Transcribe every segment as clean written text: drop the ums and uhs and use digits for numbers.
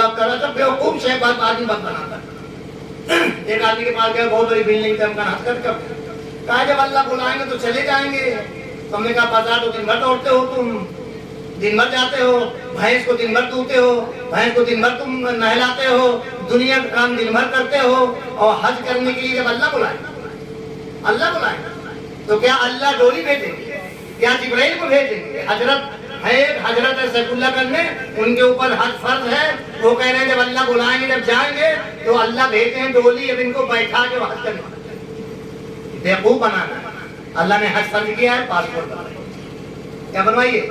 مذاق کر رہا تھا، بیوقوف سے بات آدمی بات بناتا ہے۔ ایک آدمی کے پاس گیا، بہت بڑی بلڈنگ تھی، ہم کہا ہنس کر کہا جب اللہ بلائیں گے تو چلے جائیں گے۔ تو ہم نے کہا بازار تو دن بھر دوڑتے ہو، تم دن بھر جاتے ہو، بھینس کو دن بھر دھوتے ہو، بھینس کو دن بھر تم نہلاتے ہو، دنیا کا کام دن بھر کرتے ہو، اور حج کرنے کے لیے جب اللہ بلائے تو کیا اللہ ڈولی بھیجیں گے؟ کیا جبرائیل کو بھیجیں گے؟ حضرت سیف اللہ کرنے ان کے اوپر حج فرض ہے، وہ کہہ رہے ہیں جب اللہ بلائیں گے، جب جائیں گے تو اللہ بھیجتے ہیں ڈولی، اب ان کو بیٹھا کے حج کرنا، بیوقوف بنانا۔ اللہ نے حج فرض کیا ہے، پاسپورٹ بنائیے، کیا بنوائیے؟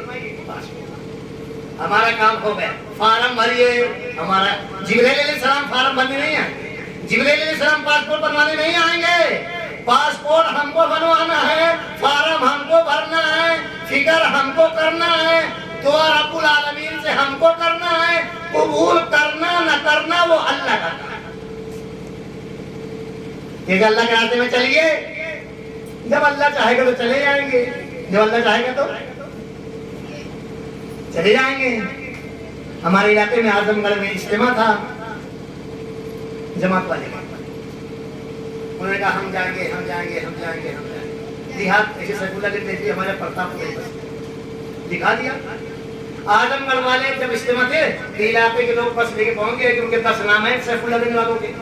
پاسپورٹ۔ ہمارا کام ہو گیا، فارم بھریے۔ ہمارا جبرائیل علیہ السلام فارم بھرنے نہیں آئیں گے، جبرائیل علیہ السلام پاسپورٹ بنوانے نہیں آئیں گے۔ پاسپورٹ ہم کو بنوانا ہے، فارم ہم کو بھرنا ہے، فکر ہم کو کرنا ہے، دعا رب العالمین سے ہم کو کرنا ہے، قبول کرنا نہ کرنا وہ اللہ کا کام ہے۔ کہ اللہ کے راستے میں چلیے، جب اللہ چاہے گا تو چلے جائیں گے، جب اللہ چاہے گا تو چلے جائیں گے۔ ہمارے علاقے میں اعظم گڑھ میں اجتماع تھا جماعت والے کا، انہوں نے کہا ہم جائیں گے۔ دیہات ایسے سیف اللہ کے دیکھیے ہمارے پرتاپ کو دکھا دیا۔ اعظم گڑھ والے جب اجتماع تھے تو علاقے کے لوگ بس لے کے پہنچ گئے کہ ان کے 10 نام ہیں سیف اللہ دینے والوں کے۔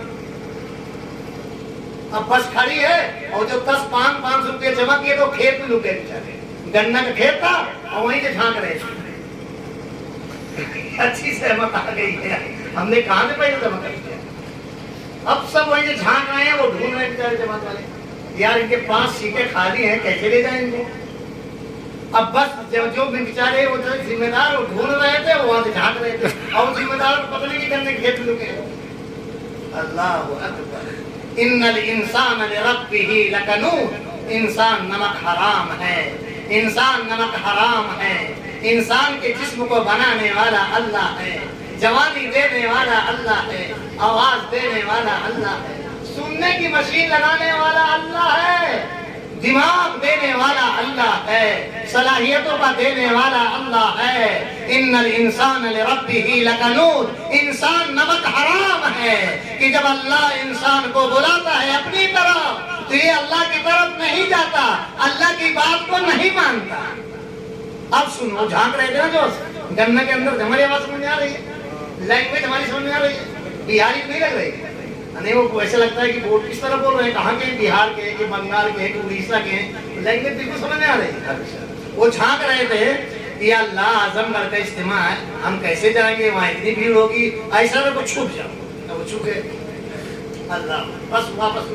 اب بس کھڑی ہے اور جو 10 500 روپے جمع کیے تو کھیت میں لوگ گئے بیچارے، گنا کا کھیت تھا اور وہیں سے جھانک رہے تھے۔ اچھی سہمت آ گئی ہے، ہم نے کہاں سے پیسے جمع کر دیا؟ اب سب وہیں سے جھانک رہے ہیں، وہ ڈھونڈ رہے ہیں بیچارے جماعت والے، یار ان کے 5 سیٹیں خالی ہیں، کیسے لے جائیں گے؟ اب بس جو بیچارے وہ ذمہ دار وہ ڈھونڈ رہے تھے، وہ وہاں سے جھانک رہے تھے، اور ذمہ دار کو پتہ نہیں کہ کرنے کھیت میں لگے۔ اللہ اکبر۔ ان الانسان لربہ لکنود، انسان نمک حرام ہے، انسان نمک حرام ہے۔ انسان کے جسم کو بنانے والا اللہ ہے، جوانی دینے والا اللہ ہے، آواز دینے والا اللہ ہے، سننے کی مشین لگانے والا اللہ ہے، دماغ دینے والا اللہ ہے، صلاحیتوں کا دینے والا اللہ ہے۔ ان الانسان لربہ لکنود، انسان نمک حرام ہے کہ جب اللہ انسان کو بلاتا ہے اپنی طرف تو یہ اللہ کی طرف نہیں جاتا، اللہ کی بات کو نہیں مانتا۔ اب سنو، جھانک رہے تھے نا جو گنہ کے اندر، ہماری آواز سمجھ آ رہی ہے، لینگویج ہماری سمجھ میں آ رہی ہے، بہاری نہیں لگ رہی ہے، نہیں وہ ایسا لگتا ہے کہ بورڈ کس طرح بول رہے ہیں، کہاں کے ہیں، بہار کے ہیں کہ بنگال کے ہیں کہ اڑیسہ کے ہیں، لینگویج بالکل سمجھ میں آ رہی ہے۔ وہ جھانک رہے تھے کہ یا اللہ اعظم گڑھ کا اجتماع ہے، ہم کیسے جائیں گے، وہاں اتنی بھیڑ ہوگی، ایسا نہ کو چھپ جاؤ۔ وہ چھپ گئے، اللہ بس واپس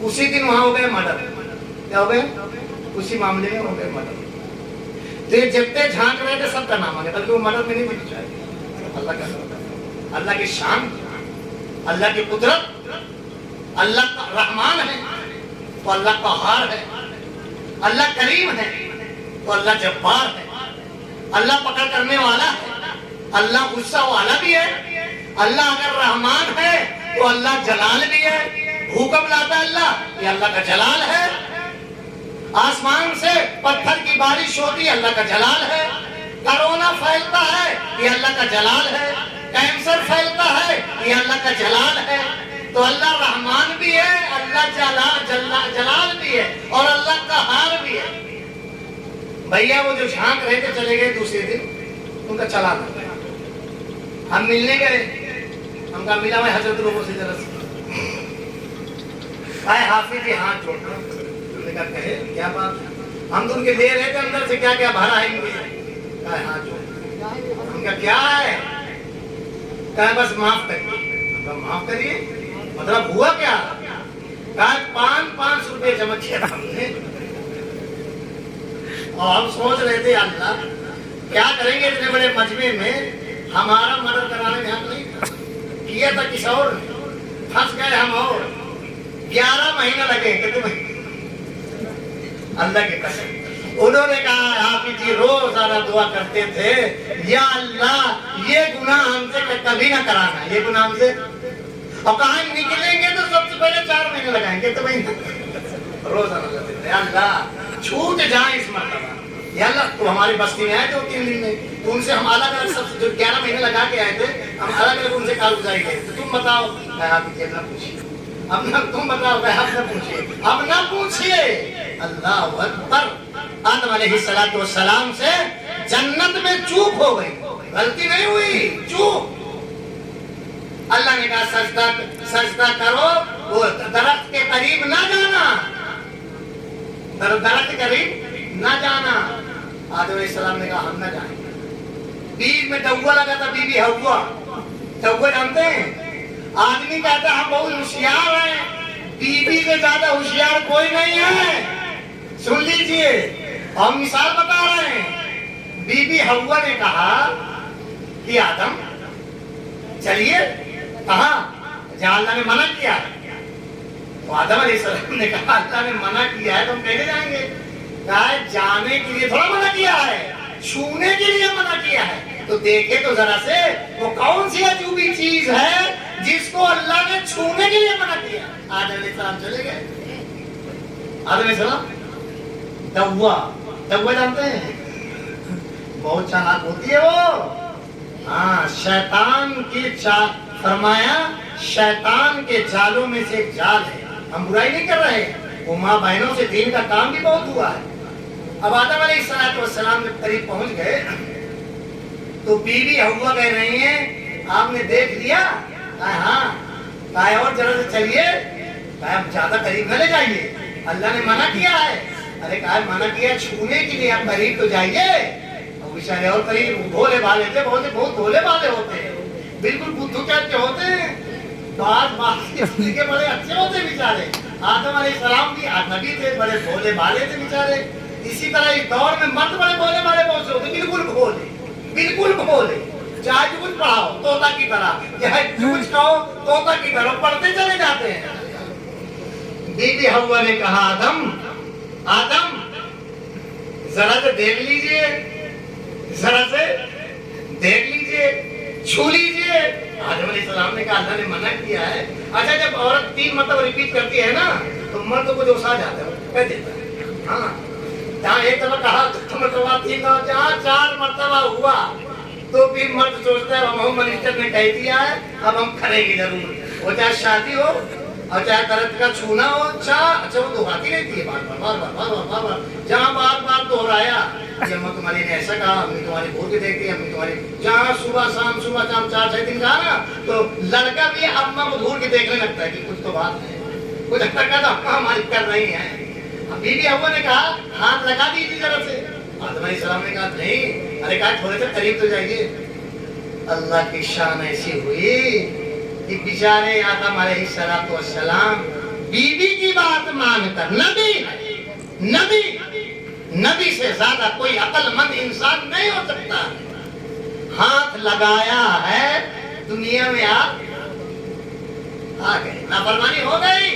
اسی دن وہاں ہو گئے مرڈر۔ کیا ہو گئے؟ اسی معاملے میں ہو گئے مرڈر۔ تو یہ جتنے جھانک رہے تھے سب کا نام آ گیا، بلکہ وہ مرڈر میں نہیں تھی بیچارے۔ اللہ کا، اللہ کی شان، اللہ کی قدرت، اللہ کا رحمان ہے تو اللہ قہار ہے، اللہ کریم ہے تو اللہ جبار ہے، اللہ پکڑ کرنے والا ہے، اللہ غصہ والا بھی ہے، اللہ اگر رحمان ہے تو اللہ جلال بھی ہے، حکم لاتا اللہ یہ اللہ کا جلال ہے، آسمان سے پتھر کی بارش ہوتی اللہ کا جلال ہے، کرونا پھیلتا ہے یہ اللہ کا جلال ہے، کینسر پھیلتا ہے یہ اللہ کا جلال ہے۔ تو اللہ رحمان بھی ہے، اللہ جلال بھی ہے اور اللہ قہار بھی ہے۔ بھیا وہ جو جھانک رہے تھے چلے گئے، دوسرے دن ان کا چلان ہو گیا۔ ہم ملنے گئے، ہم کا ملا میں حضرت لوگوں سے ذرا آئے حافظ جی ہاتھ جوڑنا، انہوں نے کہا کہے کیا بات، ہم تو ان کے دے رہے تھے اندر سے کیا کیا بھرا ہے ان کے، کہا ہاتھ جوڑنا، ہم کا کیا ہے، کہا بس معاف کریے، کہا معاف کریے مطلب ہوا کیا، کہا 500 روپے جمع کیا ہم نے، اور ہم سوچ رہے تھے اللہ کیا کریں گے اتنے بڑے مجمع میں، ہمارا مدد کرانے میں حق نہیں تھا، کیا تھا کسی اور نے، پھنس گئے ہم، اور 11 مہینہ لگے کہ تمہیں اللہ کی قسم۔ انہوں نے کہا حافظ جی روزانہ دعا کرتے تھے یا اللہ یہ گناہ ہم سے کبھی نہ کرانا، یہ گناہ ہم سے، اور کہاں نکلیں گے تو سب سے پہلے 4 مہینے لگائیں گے، تو روزانہ کرتے تھے اللہ چھوٹ جائیں اس مرتبہ، یا اللہ تو ہماری بستی میں آئے 2-3 دن میں، تو ان سے ہم الگ الگ سب جو 11 مہینے لگا کے آئے تھے ہم الگ الگ ان سے کارگزاری گئے تو تم بتاؤ، میں آپ کی نہ پوچھیے، اب نہ تم بتاؤ، میں آپ نہ پوچھیے، اب نہ پوچھیے۔ اللہ اکبر، آدم علیہ السلام سے جنت میں چوک ہو گئی، غلطی نہیں ہوئی، چوک۔ اللہ نے کہا سجدہ کرو، وہ درخت کے قریب نہ جانا، درخت کے قریب نہ جانا۔ آدم علیہ السلام نے کہا ہم نہ جائیں گے۔ بیچ میں ڈوا لگا تھا، بی بی ہوا، ڈوا جانتے ہیں؟ آدمی کہتا ہے ہم بہت ہوشیار ہیں، بی بی سے زیادہ ہوشیار کوئی نہیں ہے۔ سن لیجئے، ہم مثال بتا رہے ہیں۔ بی بی ہوا نے کہا کہ آدم چلیے، کہاں؟ جہاں اللہ نے منع کیا ہے۔ تو آدم علیہ السلام نے کہا اللہ نے منع کیا ہے تو ہم کیسے جائیں گے؟ کہا ہے جانے کے لیے تھوڑا منع کیا ہے، چھونے کے لیے منع کیا ہے۔ تو دیکھے تو ذرا سے وہ کون سی عجوبی چیز ہے جس کو اللہ نے چھونے کے لیے منع کیا۔ آدم علیہ السلام چلے گئے۔ آدم علیہ السلام ڈوا جانتے ہیں؟ بہت چالاک ہوتی ہے وہ، ہاں، شیطان کی چال، فرمایا شیطان کے جالوں میں سے ایک جال ہے۔ ہم برائی نہیں کر رہے ہیں، وہ ماں بہنوں سے دین کا کام بھی بہت ہوا ہے۔ اب آدم علیہ السلام جب قریب پہنچ گئے تو بیوی ہوا کہہ رہی ہیں آپ نے دیکھ لیا؟ ہاں۔ کہا اور ذرا سے چلیے، کہا زیادہ قریب نہ لے جائیے، اللہ نے منع کیا ہے۔ ارے کہا منع کیا چھونے کے لیے، آپ قریب تو جائیے۔ بیچارے اور قریب بھولے بھالے تھے، بہت بھولے بھالے ہوتے ہیں، بالکل بدھو ٹائپ کے ہوتے ہیں، بات کے بڑے اچھے ہوتے ہیں بیچارے۔ آدم علیہ السلام بھی نبی تھے، بڑے بھولے بھالے تھے بیچارے۔ اسی طرح اس دور میں مرد بڑے بھولے بھالے بہت سے ہوتے، بالکل بھولے، بالکل بھولے، چاہے جو کچھ پڑھاؤ طوطا کی طرح، چاہے جو کچھ کہو طوطا کی طرح پڑھتے چلے جاتے ہیں۔ بی بی ہوا نے کہا آدم ذرا سے دیکھ لیجئے، ذرا سے دیکھ لیجئے، چھو لیجئے۔ آدم علیہ السلام نے کہا اللہ نے منع کیا ہے۔ اچھا جب عورت 3 مرتبہ ریپیٹ کرتی ہے نا تو مرد کو جو سا جاتا ہے کہہ دیتا ہے، ہاں، جہاں ایک دفعہ کہا 2 مرتبہ 3 دفعہ، جہاں 4 مرتبہ ہوا تو پھر مرد سوچتا ہے ہم منسٹر نے کہہ دیا ہے اب ہم کریں گے ضرور، وہ چاہے شادی ہو اور چاہے درخت کا چھونا ہو، اچھا وہ دہراتی رہتی ہے بار، جہاں بار بار دہرایا کہ اماں تمہاری نے ایسا کہا، امی تمہاری بھول کے دیکھتی ہے، امی تمہاری، جہاں صبح شام 4-6 دن کہا نا تو لڑکا بھی اماں کو گھور کے دیکھنے لگتا ہے کہ کچھ تو بات ہے، کچھ حرکت اماں ہماری کر رہی ہیں۔ بی بی ہوا نے کہا ہاتھ لگا دیجیے ذرا سے۔ آدم علیہ السلام نے کہا نہیں، ارے کہا تھوڑے سے قریب تو جائیے۔ اللہ کی شان ایسی ہوئی کہ بیچارے آدم علیہ السلام بیوی کی بات مان کر، نبی سے زیادہ کوئی عقل مند انسان نہیں ہو سکتا، ہاتھ لگایا ہے، دنیا میں آپ آ گئے، نافرمانی ہو گئی،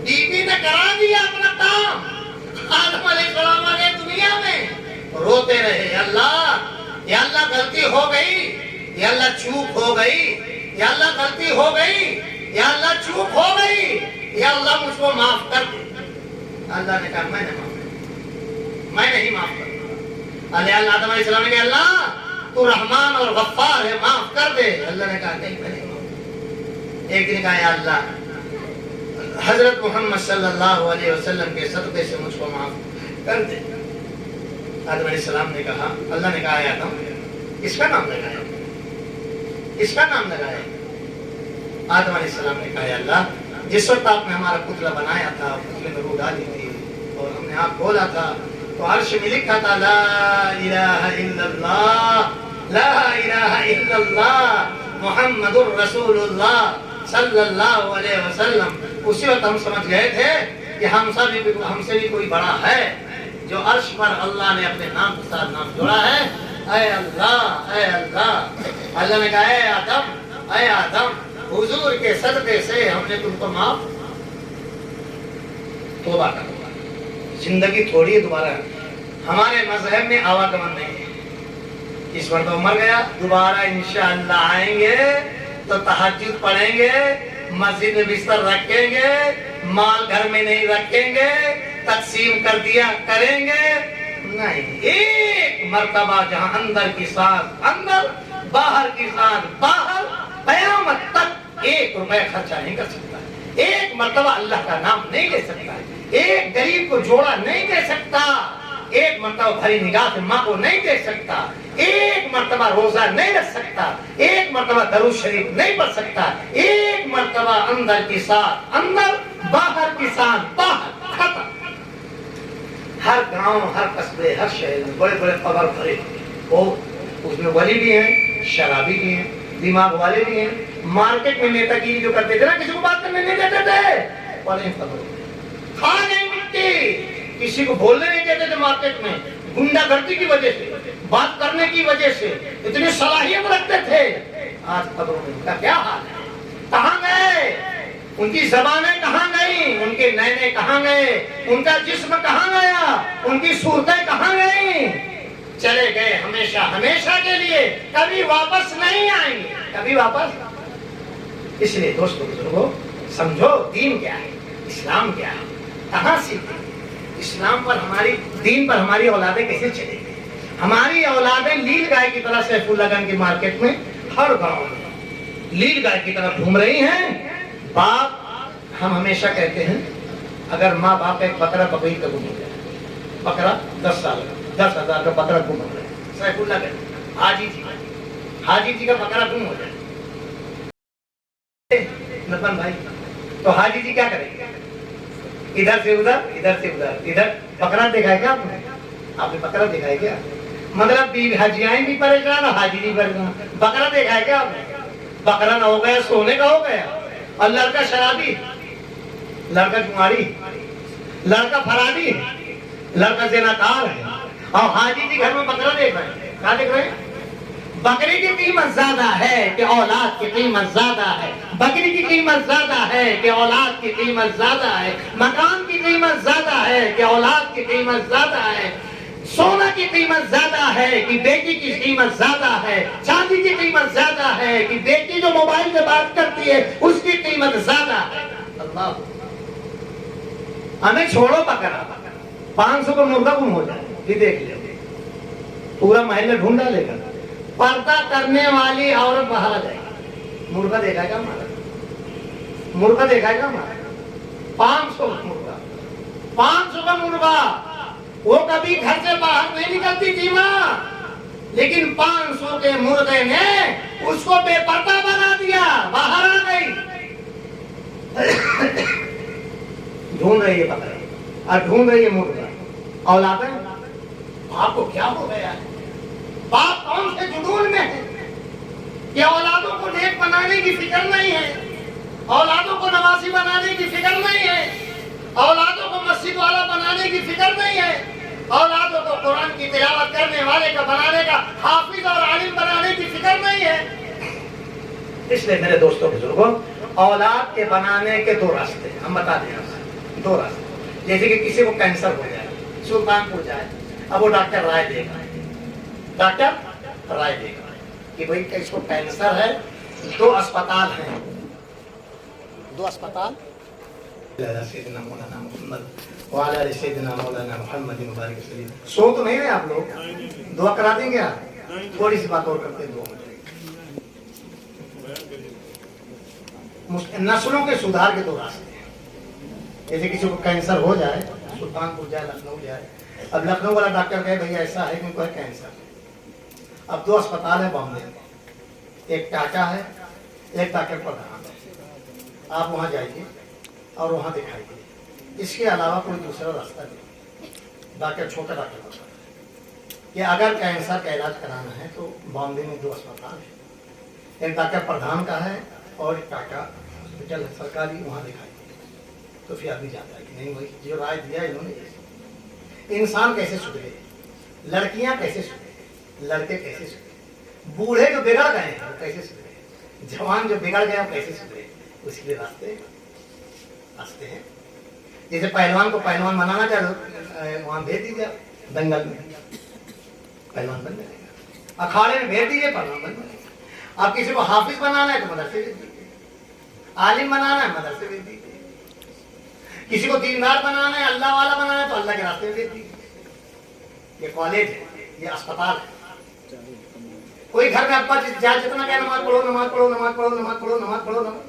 بیوی نے کرا دیا اپنا کام، آدم علیہ السلام آ گئے دنیا میں، روتے رہے اللہ، یا اللہ غلطی ہو گئی، یا اللہ چوک ہو گئی، یا اللہ غلطی ہو گئی، یا اللہ چوک ہو گئی، یا اللہ مجھ کو معاف کر دے۔ اللہ نے کہا میں نے معاف کر، میں نہیں معاف کرتا۔ اللہ آدم علیہ السلام نے کہا اللہ تو رحمان اور غفار ہے، معاف کر دے۔ اللہ نے کہا نہیں میں نہیں معاف۔ ایک دن کہا یا اللہ حضرت محمد صلی اللہ علیہ وسلم کے صدقے سے مجھ کو معاف کر دے۔ آدم علیہ السلام نے کہا، اللہ نے کہا یا آدم اس کا نام لگایا، اس کا نام لگایا۔ آدم علیہ السلام نے کہا یا اللہ جس وقت آپ نے ہمارا پتلا بنایا تھا، پتلے میں روح ڈالی تھی اور ہم نے آپ کھولا تھا تو عرش میں لکھا تھا لا الہ الا اللہ، لا الہ الا اللہ محمد الرسول اللہ صلی اللہ علیہ وسلم۔ اسی وقت ہم سمجھ گئے تھے کہ ہم سے بھی کوئی بڑا ہے جو عرش پر اللہ نے اپنے نام کے ساتھ نام جوڑا ہے۔ اے اللہ، اے اللہ، اللہ نے کہا اے آدم حضور کے صدقے سے ہم نے تم کو معاف۔ توبہ کرو، زندگی تھوڑی ہے دوبارہ، ہمارے مذہب میں آواگمن نہیں ہے۔ اس مرتبہ مر گیا، دوبارہ انشاءاللہ آئیں گے تو تہجد پڑھیں گے، مسجد میں بستر رکھیں گے، مال گھر میں نہیں رکھیں گے، تقسیم کر دیا کریں گے نہیں۔ ایک مرتبہ جہاں اندر کی سانس اندر، باہر کی سانس باہر، ایک روپے خرچہ نہیں کر سکتا, ایک مرتبہ اللہ کا نام نہیں لے سکتا, ایک غریب کو جوڑا نہیں دے سکتا, ایک مرتبہ بھری نگاہ سے ماں کو نہیں دیکھ سکتا, ایک مرتبہ روزہ نہیں رکھ سکتا, ایک مرتبہ درود شریف نہیں پڑھ سکتا, ایک مرتبہ اندر کی ساتھ اندر, باہر کی ساتھ باہر, ختم. ہر گاؤں, ہر قصبے, ہر شہر میں بڑے بڑے قبر بھرے, وہ اس میں ولی بھی ہیں, شرابی بھی ہیں, دماغ والے بھی ہیں. مارکیٹ میں نیتا گیری جو کرتے تھے نا, کسی کو بات کرنے نہیں دیتے تھے, پڑے قبر کھا گئی مٹی, کسی کو بولنے نہیں دیتے تھے مارکیٹ میں, گنڈا گردی کی وجہ سے, بات کرنے کی وجہ سے اتنی صلاحیت رکھتے تھے. آج قبروں میں ان کا کیا حال ہے؟ کہاں گئے؟ ان کی زبانیں کہاں گئی؟ ان کے نینے کہاں گئے؟ ان کا جسم کہاں گیا؟ ان کی صورتیں کہاں گئیں؟ چلے گئے ہمیشہ ہمیشہ کے لیے, کبھی واپس نہیں آئیں گے, کبھی واپس. اس لیے دوستو بزرگوں, سمجھو دین کیا ہے, اسلام کیا ہے, کہاں سیکھیں. اسلام پر ہماری, دین پر ہماری اولادیں کیسے چلے گی؟ ہماری اولادیں لیل گائے کی طرح سیف اللہ گنج کی مارکیٹ میں ہر گاؤں میں لیل گائے کی طرح گھوم رہی ہیں. باپ, ہم ہمیشہ کہتے ہیں اگر ماں باپ ایک بکرا بقرعید کا گم ہو جائے, بکرا 10 سال کا 10,000 کا بکرا گم ہو جائے, سیف اللہ گنج حاجی جی کا بکرا گم ہو جائے, نتن بھائی, تو حاجی جی کیا کریں گے؟ ادھر سے ادھر, ادھر سے ادھر, ادھر. بکرا دیکھا ہے کیا آپ نے؟ آپ نے بکرا دیکھا ہے کیا؟ مطلب حاجیائیں بھی پریشان اور حاجی بھی پریشان. بکرا دیکھا ہے کیا آپ نے؟ بکرا نہ ہو گیا, سونے کا ہو گیا. اور لڑکا شرابی, لڑکا جماری, لڑکا فرادی, لڑکا زناکار ہے, اور حاجی جی گھر میں بکرا دیکھ رہے ہیں. کیا دیکھ رہے ہیں؟ بکری کی قیمت زیادہ ہے کہ اولاد کی قیمت زیادہ ہے, بکری کی قیمت زیادہ ہے کہ اولاد کی قیمت زیادہ ہے, مکان کی قیمت زیادہ ہے کہ اولاد کی قیمت زیادہ ہے, سونا کی قیمت زیادہ ہے کہ بیٹی کی قیمت زیادہ ہے, چاندی کی قیمت زیادہ ہے کہ بیٹی جو موبائل سے بات کرتی ہے اس کی قیمت زیادہ ہے. اللہ, ہمیں چھوڑو بکرا, 500 کا مرغا گم ہو جائے یہ دیکھ لے, پورا محلہ ڈھونڈا لے کر, پردہ کرنے والی عورت باہر آ جائے گی. مرغا دیکھا گا ہمارا, مرغا دیکھا گا ہمارا, 500 مرغا, 500 کا مرغا. وہ کبھی گھر سے باہر نہیں نکلتی تھی ماں, لیکن 500 کے مرغے نے اس کو بے پردہ بنا دیا, باہر آ گئی. ڈھونڈ رہی ہے بکرا اور ڈھونڈ رہی ہے مرغا. اولادیں, آپ کو کیا ہو گیا ہے؟ باپ کون سے جنون میں ہے کہ اولادوں کو نیک بنانے کی فکر نہیں ہے, اولادوں کو نمازی بنانے کی فکر نہیں ہے, اولادوں کو مسجد والا بنانے کی فکر نہیں ہے, اولادوں کو قرآن کی تلاوت کرنے والے کا بنانے کا, حافظ اور عالم بنانے کی فکر نہیں ہے. اس لیے میرے دوستوں بزرگوں, اولاد کے بنانے کے 2 راستے ہم بتا دیں آپ سے, 2 راستے. جیسے کہ کسی کو کینسر ہو جائے, سلطانپور جائے, اب وہ ڈاکٹر رائے دے گا, ڈاکٹر رائے دے گا کہ بھئی اس کو کینسر ہے, 2 اسپتال ہیں, 2 اسپتال. سیدنا مولانا محمد وعلی سیدنا مولانا محمد مبارک وسلم. سو تو نہیں رہے آپ لوگ, دعا کرا دیں گے آپ؟ تھوڑی سی بات اور کرتے ہیں, دعا. نسلوں کے سدھار کے 2 راستے ہیں. جیسے کسی کو کینسر ہو جائے, سلطانپور جائے, لکھنؤ جائے, اب لکھنؤ والا ڈاکٹر کہے بھئی ایسا ہے کہ ان کو ہے کینسر. اب 2 اسپتال ہیں بامبے میں, ایک ٹاٹا ہے, ایک ڈاکٹر پردھان ہے. آپ وہاں جائیے اور وہاں دکھائیے. اس کے علاوہ کوئی دوسرا راستہ نہیں. ڈاکٹر, چھوٹا ڈاکٹر ہوتا ہے کہ اگر کینسر کا علاج کرانا ہے تو بامبے میں 2 اسپتال ہیں, ایک ڈاکٹر پردھان کا ہے اور ایک ٹاٹا ہاسپٹل ہے سرکاری, وہاں دکھائیے. تو پھر آدمی جاتا ہے کہ نہیں بھائی جو رائے دیا انہوں نے. انسان کیسے سدھرے, لڑکیاں کیسے سدھرے, لڑکے کیسے سدھرے, بوڑھے جو بگڑ گئے ہیں وہ کیسے سدھرے, جوان جو بگڑ گئے وہ کیسے سدھرے. اس کے لیے راستے ہیں. جیسے پہلوان کو پہلوان بنانا چاہے وہاں بھیج دیجیے دنگل میں, پہلوان بن جائے گا. اکھاڑے میں بھیج دیجیے, پہلوان بن جائے گا. آپ کسی کو حافظ بنانا ہے تو مدرسے بھیج دیجیے, عالم بنانا ہے مدرسے بھیج دیجیے, کسی کو دیندار بنانا ہے, اللہ والا بنانا ہے تو اللہ کے راستے میں بھیج دیجیے. یہ کالج ہے, یہ اسپتال ہے. کوئی گھر میں ابا جتنا کہ نماز پڑھو, نماز پڑھو, نماز پڑھو, نماز پڑھو, نماز پڑھو, نماز,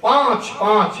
5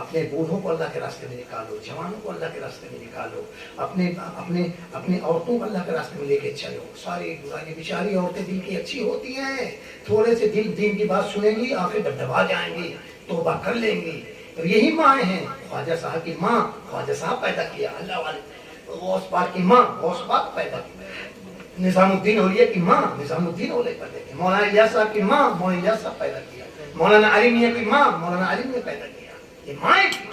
اپنے بوڑھوں کو اللہ کے راستے میں نکالو، جوانوں کو اللہ کے راستے میں نکالو، اپنے عورتوں کو اللہ کے راستے میں لے کے چلو۔ ساری برائیاں، بیچاری عورتیں دل کی اچھی ہوتی ہیں، تھوڑے سے دین کی بات سنیں گی آنکھیں ڈبڈبا جائیں گی، توبہ کر لیں گی۔ یہی ماں ہیں، خواجہ صاحب کی ماں خواجہ صاحب پیدا کیا، اللہ والے غوث پاک کی ماں غوث پاک پیدا کیا، نظام الدین اولیاء کی ماں نظام الدین اولیاء پیدا کیا، مولانا الیاس صاحب کی ماں مولانا الیاس صاحب پیدا کیا، مولانا علی میاں کی ماں مولانا علی میاں پیدا کیا۔ یہ مائیں کی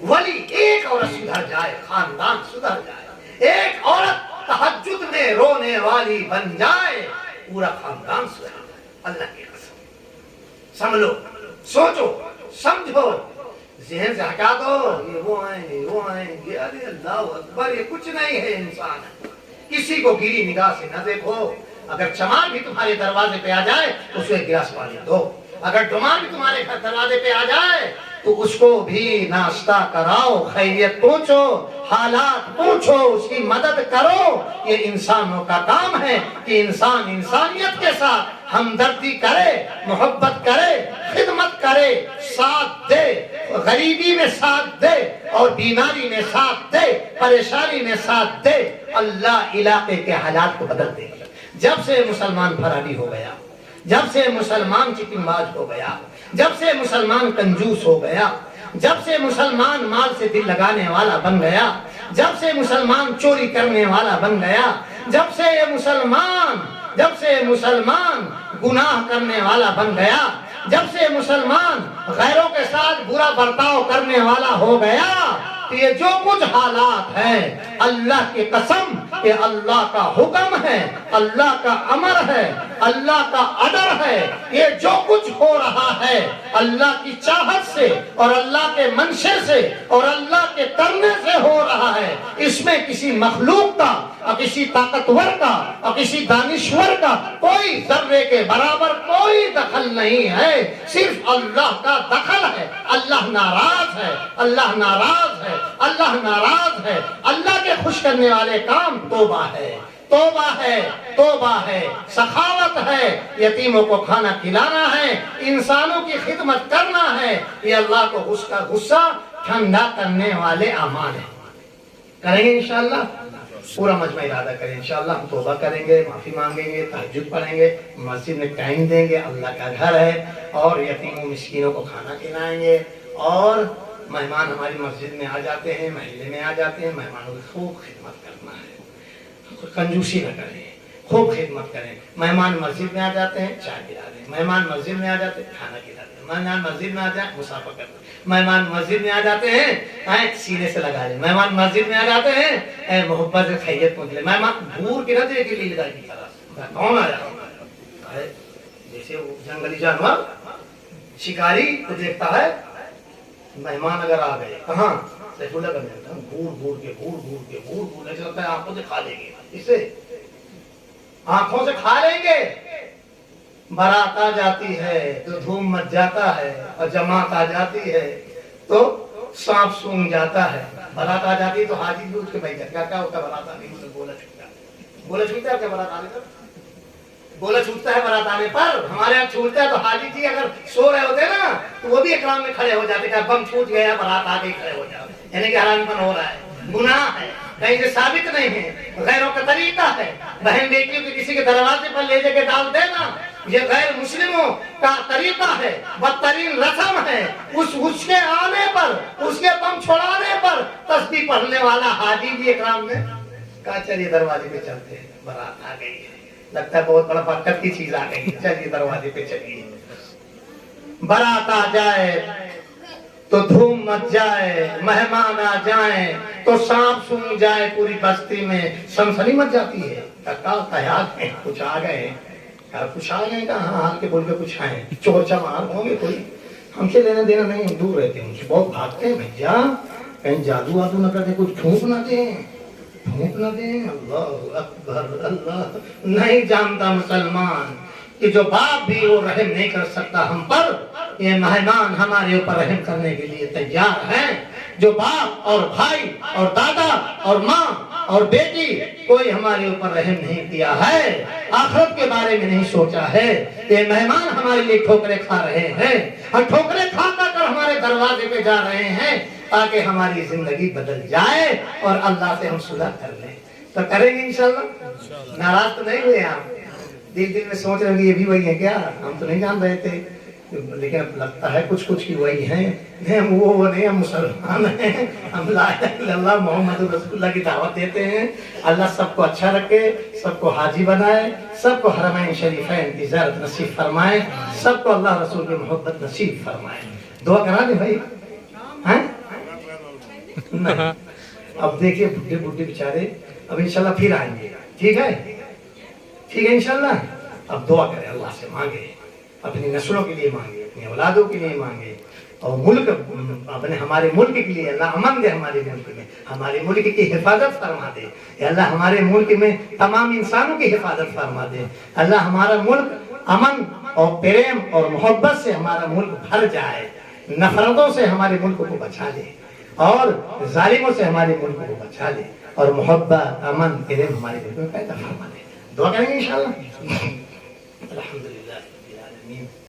ولی ایک عورت سدھر جائے خاندان سدھر جائے، ایک عورت تہجد میں رونے والی بن جائے پورا خاندان سدھر جائے۔ اللہ کی قسم سمجھو، سوچو، سمجھو، ذہن سے ہٹا دو یہ وہ آئیں گے، ارے اللہ اکبر، یہ کچھ نہیں ہے انسان۔ کسی کو گری نگاہ سے نہ دیکھو، اگر چمار بھی تمہارے دروازے پہ آ جائے تو اس کو ایک گلاس پانی دو، اگر ڈمار بھی تمہارے گھر دروازے پہ آ جائے تو اس کو بھی ناشتہ کراؤ، خیریت پوچھو، حالات پوچھو، اس کی مدد کرو۔ یہ انسانوں کا کام ہے کہ انسان انسانیت کے ساتھ ہمدردی کرے، محبت کرے، خدمت کرے، ساتھ دے، غریبی میں ساتھ دے اور بیماری میں ساتھ دے، پریشانی میں ساتھ دے۔ اللہ علاقے کے حالات کو بدل دے۔ جب سے مسلمان فراری ہو گیا، جب سے مسلمان چکن باز ہو گیا، جب سے مسلمان کنجوس ہو گیا، جب سے مسلمان مال سے دل لگانے والا بن گیا، جب سے مسلمان چوری کرنے والا بن گیا، جب سے مسلمان گناہ کرنے والا بن گیا، جب سے مسلمان غیروں کے ساتھ برا برتاؤ کرنے والا ہو گیا، تو یہ جو کچھ حالات ہیں اللہ کی قسم کہ اللہ کا حکم ہے، اللہ کا امر ہے، اللہ کا آرڈر ہے، یہ جو کچھ ہو رہا ہے اللہ کی چاہت سے اور اللہ کے منشے سے اور اللہ کے کرنے سے ہو رہا ہے۔ اس میں کسی مخلوق کا اور کسی طاقتور کا اور کسی دانشور کا کوئی ذرے کے برابر کوئی دخل نہیں ہے، صرف اللہ کا دخل ہے۔ اللہ ناراض ہے، اللہ ناراض ہے، اللہ ناراض ہے۔ اللہ کے خوش کرنے والے کام توبہ ہے، توبہ ہے، توبہ ہے، سخاوت ہے، یتیموں کو کھانا کھلانا ہے، انسانوں کی خدمت کرنا ہے۔ یہ اللہ کو غصہ ٹھنڈا کرنے والے اعمال ہیں۔ کریں گے انشاءاللہ، پورا مجمع ارادہ کریں انشاءاللہ، ہم توبہ کریں گے، معافی مانگیں گے، تہجد پڑھیں گے، مسجد میں ٹائم دیں گے، اللہ کا گھر ہے، اور یتیموں مسکینوں کو کھانا کھلائیں گے، اور مہمان ہماری مسجد میں آ جاتے ہیں، محلے میں آ جاتے ہیں، مہمانوں کی خوب خدمت کرنا ہے، کنجوسی نہ کریں، خوب خدمت کریں۔ مہمان مسجد میں آ جاتے ہیں، چائے پلا دیں، مہمان مسجد میں آ جاتے ہیں، کھانا کھلا دیں، مہمان مسجد میں آ جائیں، مسافہ کر دیں، مہمان مسجد میں آ جاتے ہیں، سینے سے لگا لیں، مہمان مسجد میں آ جاتے ہیں، محبت سے خیریت پہنچ لیں، مہمان دور کی رضے کے لیے لگائی کی طرح کون آ جاتا ہے، جیسے وہ جنگلی جانور شکاری کو دیکھتا ہے، مہمان اگر آ گئے کہاں سیف اللہ کر دیتا ہے، گھور کے ایسا لگتا ہے آنکھوں سے کھا لیں گے، اسے آنکھوں سے کھا لیں گے۔ بارات آ جاتی ہے تو دھوم مچ جاتا ہے، اور جماعت آ جاتی ہے تو سانپ سونگ جاتا ہے۔ بارات آ جاتی ہے تو حاجی بھی اٹھ کے بیٹھ جاتا ہے، کیا ہوتا ہے بارات آنے میں؟ گولا چھوٹتا ہے، گولا چھوٹتا ہے کیا بارات آنے پر؟ گولا چھوٹتا ہے بارات آنے پر، ہمارے یہاں چھوٹتا ہے تو حاجی جی اگر سو رہے ہوتے نا تو وہ بھی اکرام میں کھڑے ہو جاتے کہ بم چھوٹ گیا بارات آ گئی، کھڑے ہو جاتے، یعنی کہ حرام پن ہو رہا ہے، گناہ ہے، کہیں سے ثابت نہیں ہے، غیروں کا طریقہ ہے۔ بہن بیٹیوں کو کسی کے دروازے پر لے جا کے ڈال دینا، یہ غیر مسلموں کا طریقہ ہے، بدترین رسم ہے۔ اس کے آنے پر، اس کے بم چھوڑانے پر تسبیح پڑھنے والا حاجی بھی اکرام میں کہا چلیے دروازے پہ چلتے ہیں، بارات آ گئی ہے، لگتا ہے بہت بڑا برکت کی چیز آ گئی، چلیے دروازے پہ چلیے۔ بارات آ جائے تو دھوم مچ جائے، مہمان آ جائیں تو سانپ سونگ جائے، پوری بستی میں سنسنی مچ جاتی ہے۔ تیار ہیں، کچھ آ گئے، کچھ آ گئے کہاں حال کے بول کے کچھ آئے، چور چمار ہوں گے کوئی، ہم سے لینا دینا نہیں، ہم دور رہتے ہیں ان سے، بہت بھاگتے ہیں بھیا، کہیں جادو وادو نہ کرتے، کچھ پھونک نہ دیں، پھونک نہ دیں۔ اللہ اکبر، اللہ نہیں جانتا مسلمان کہ جو باپ بھی وہ رحم نہیں کر سکتا ہم پر، یہ مہمان ہمارے اوپر رحم کرنے کے لیے تیار ہیں۔ جو باپ اور بھائی اور دادا اور ماں اور بیٹی کوئی ہمارے اوپر رحم نہیں کیا ہے، آخرت کے بارے میں نہیں سوچا ہے، یہ مہمان ہمارے لیے ٹھوکریں کھا رہے ہیں، اور ٹھوکریں کھا کر ہمارے دروازے پہ جا رہے ہیں تاکہ ہماری زندگی بدل جائے اور اللہ سے ہم صلح کر لیں. تو کریں گے انشاءاللہ. ناراض تو نہیں ہوئے آپ؟ دل میں سوچ رہے ہیں یہ بھی وہی ہے کیا؟ ہم تو نہیں جان رہے تھے، لیکن اب لگتا ہے کچھ کی وہی ہیں. ہم وہ نہیں، ہم مسلمان ہیں، ہم لا الہ الا اللہ محمد رسول اللہ کی دعوت دیتے ہیں. اللہ سب کو اچھا رکھے، سب کو حاجی بنائے، سب کو حرمین شریفین کی زیارت نصیب فرمائے، سب کو اللہ رسول کی محبت نصیب فرمائے. دعا کرا دیں بھائی. نہیں اب دیکھیے بڈھے بڈھے بیچارے اب انشاءاللہ پھر آئیں گے. ٹھیک ہے، ٹھیک ہے انشاءاللہ. اب دعا کریں، اللہ سے مانگے، اپنی نسلوں کے لیے مانگے، اپنی اولادوں کے لیے مانگے، اور ملک اپنے ہمارے ملک کے لیے اللہ امن دے. ہمارے ملک میں ہمارے ملک کی حفاظت فرما دے. اللہ ہمارے ملک میں تمام انسانوں کی حفاظت فرما دے. اللہ ہمارا ملک امن اور پریم اور محبت سے ہمارا ملک بھر جائے. نفرتوں سے ہمارے ملک کو بچا لے اور ظالموں سے ہمارے ملک کو بچا لے اور محبت امن پریم ہمارے ملک میں پیدا فرما دے. دعا کریں گے انشاءاللہ. الحمدللہ.